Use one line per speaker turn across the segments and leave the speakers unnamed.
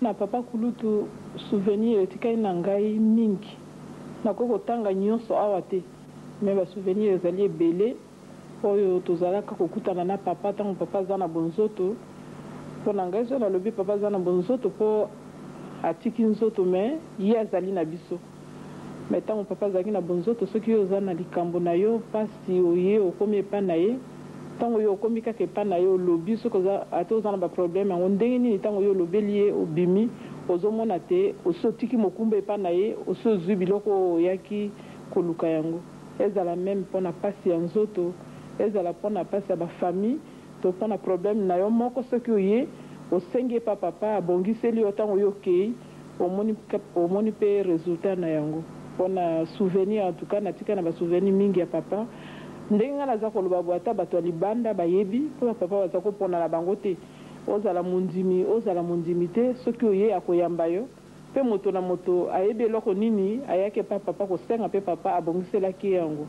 Na papa kulutu souvenir etikali na ngai mingi nakoki kotanga nyonso awa te me ba souvenir ezali ebele oyo tozalaka kokutana na papa ntango papa aza na bonzoto mpo na ngai so nalobi papa aza na bonzoto mpo atiki nzoto me ye azali na biso me ntango papa azalaki na bonzoto soki oyo oza na likambo na yo mpasi oye okomi epa na ye ntango yo okomi kaka epa na ye olobi soki ate oza na baproblème yango ndenge nini ntango yo olobeli ye obimi ozomona te osi otiki mokumba epa na ye osi ozwi biloko oyaki koluka yango ezala meme mpona mpasi ya nzoto ezala mpona mpasi ya bafamille to mpona problème na yo moko soki oye osengi epa papa abongiseli yo ntango yo okei omoni mpe résultat na yango mpona souvenir en tout cas natika na basouvenir mingi ya papa ndenge nga naza koloba bo ata bato ya libanda bayebi mpo bapapa baza kopona na bango te ozala mondimi te soki oye akoyamba yo mpe moto na moto ayebi eloko nini ayaki epa papa kosenga mpe papa abongiselaki yango.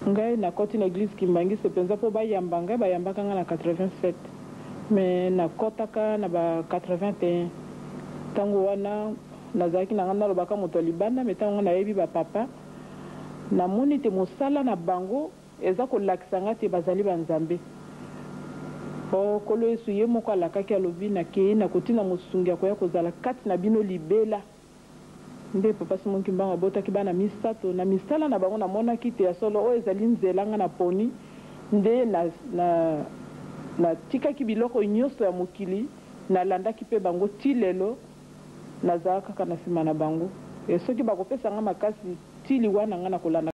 Ngai na koti na église Kimbangi se penza po bayamba ngai bayambaka nga na 87 mais na kotaka na ba 81 tango wana nazalaki na nga nalobaka moto libanda mais tango nayebi ba papa namoni te mosala na bango eza kolakisa nga te bazali banzambe po kolo Yesu ye moko alakaki alobi nakei nakotina mosungi akoya kozala kati na bino libela nde papa Simon Kimbangu abotaki bana misato na misala na bango namonaki te ya solo oyo ezali nzela nga na poni nde na tikaki biloko nyonso ya mokili nalandaki mpe bango ti lelo nazala kaka na nsima na bango soki bakopesa nga makasi ti liwa na nga na kolanda